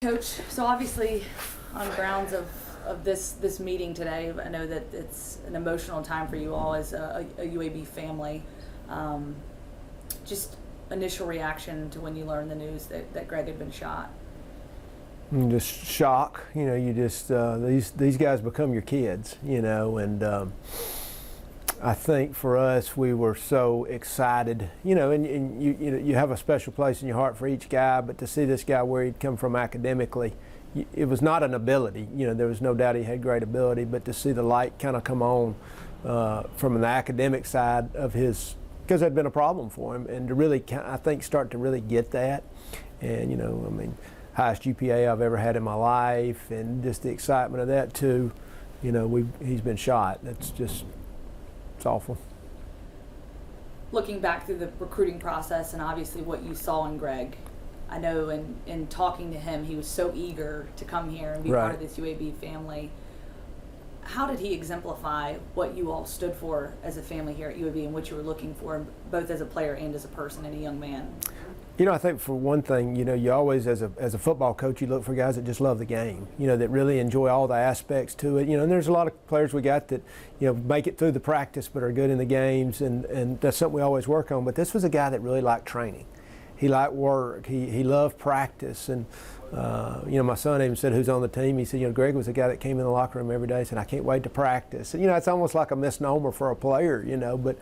Coach, so obviously on grounds of this meeting today, I know that it's an emotional time for you all as a UAB family. Just initial reaction to when you learned the news that Greg had been shot. Just shock. You just these guys become your kids, and I think for us we were so excited, and you have a special place in your heart for each guy, but to see this guy where he'd come from academically, it was not an ability. There was no doubt he had great ability, but to see the light kind of come on from an academic side of his, because that had been a problem for him, and to really, I think, start to really get that, and highest GPA I've ever had in my life, and just the excitement of that too. He's been shot. It's awful. Looking back through the recruiting process and obviously what you saw in Greg, I know in talking to him, he was so eager to come here and be part of this UAB family. How did he exemplify what you all stood for as a family here at UAB and what you were looking for, both as a player and as a person and a young man? I think for one thing, you always, as a football coach, you look for guys that just love the game, that really enjoy all the aspects to it. And there's a lot of players we got that, make it through the practice but are good in the games, and that's something we always work on. But this was a guy that really liked training. He liked work. He loved practice. And, my son even said, who's on the team, he said, Greg was the guy that came in the locker room every day and said, I can't wait to practice. And, it's almost like a misnomer for a player, but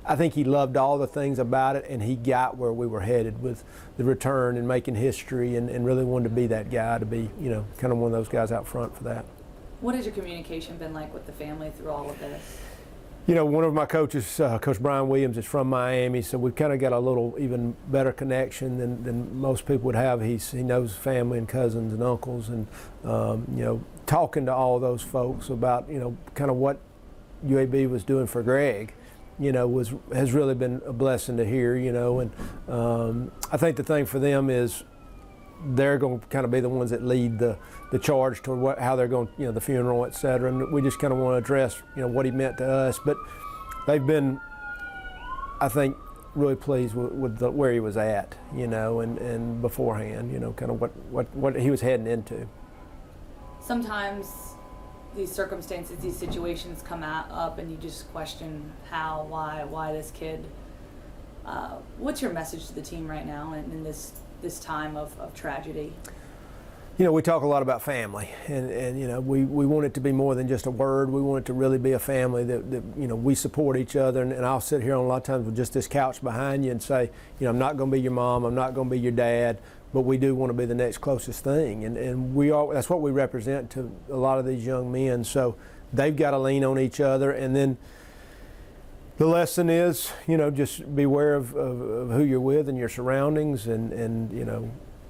I think he loved all the things about it, and he got where we were headed with the return and making history, and really wanted to be that guy, to be, kind of one of those guys out front for that. What has your communication been like with the family through all of this? One of my coaches, Coach Brian Williams, is from Miami, so we've kind of got a little even better connection than most people would have. He knows family and cousins and uncles, and talking to all those folks about kind of what UAB was doing for Greg, has really been a blessing to hear, and I think the thing for them is they're going to kind of be the ones that lead the charge toward how they're going, the funeral, et cetera, and we just kind of want to address, what he meant to us. But they've been, I think, really pleased with where he was at, and beforehand, kind of what he was heading into. Sometimes these circumstances, these situations come up and you just question how, why this kid. What's your message to the team right now in this time of tragedy? We talk a lot about family, and we want it to be more than just a word. We want it to really be a family that we support each other, and I'll sit here on a lot of times with just this couch behind you and say, I'm not going to be your mom, I'm not going to be your dad, but we do want to be the next closest thing, and we are. That's what we represent to a lot of these young men. So they've got to lean on each other, and then the lesson is, just beware of who you're with and your surroundings, and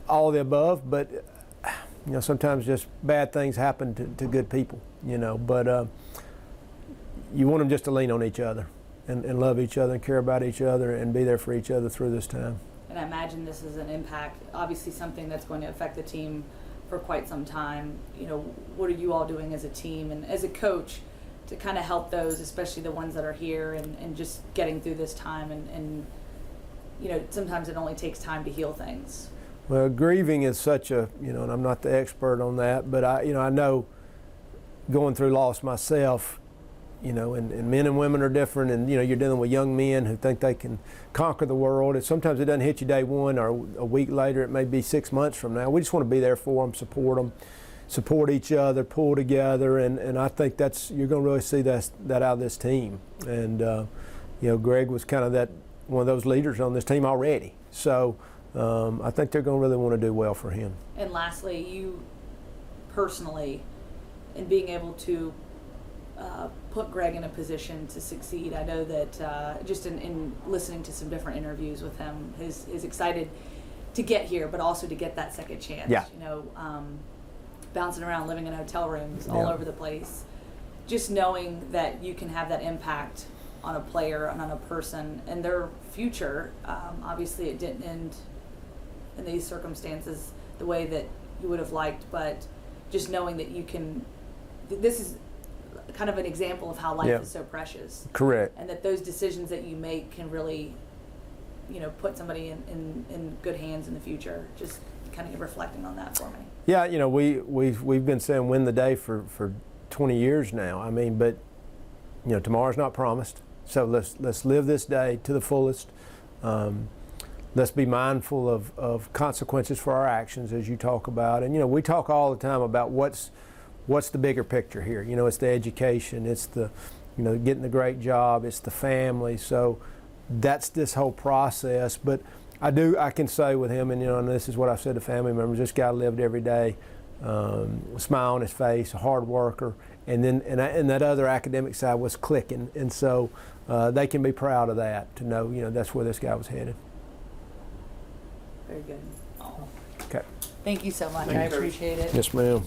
all of the above. But sometimes just bad things happen to good people, But you want them just to lean on each other and love each other and care about each other and be there for each other through this time. And I imagine this is an impact, obviously something that's going to affect the team for quite some time. What are you all doing as a team and as a coach to kind of help those, especially the ones that are here, and just getting through this time? And sometimes it only takes time to heal things. Well, grieving is such a, and I'm not the expert on that, but I know going through loss myself, and men and women are different, and you're dealing with young men who think they can conquer the world, and sometimes it doesn't hit you day one, or a week later, it may be 6 months from now. We just want to be there for them, support each other, pull together, and I think you're going to really see that out of this team. And Greg was kind of one of those leaders on this team already, so I think they're going to really want to do well for him. And lastly, you personally, in being able to put Greg in a position to succeed. I know that just in listening to some different interviews with him, is excited to get here, but also to get that second chance. Yeah. Bouncing around, living in hotel rooms all over the place. Just knowing that you can have that impact on a player and on a person and their future. Obviously, it didn't end in these circumstances the way that you would have liked, but just knowing that you can. This is kind of an example of how life is so precious. Correct. And that those decisions that you make can really, put somebody in good hands in the future. Just kind of reflecting on that for me. Yeah, you know, we've been saying win the day for 20 years now. I mean, but you know, tomorrow's not promised. So let's live this day to the fullest. Let's be mindful of consequences for our actions, as you talk about. And you know, we talk all the time about what's the bigger picture here. You know, it's the education, it's the, you know, getting the great job, it's the family. So that's this whole process. But I can say with him, and you know, and this is what I've said to family members, this guy lived every day, a smile on his face, a hard worker, and then and that other academic side was clicking, and so they can be proud of that, to know, you know, that's where this guy was headed. Very good. Oh. Okay. Thank you so much. I appreciate it. Yes, ma'am.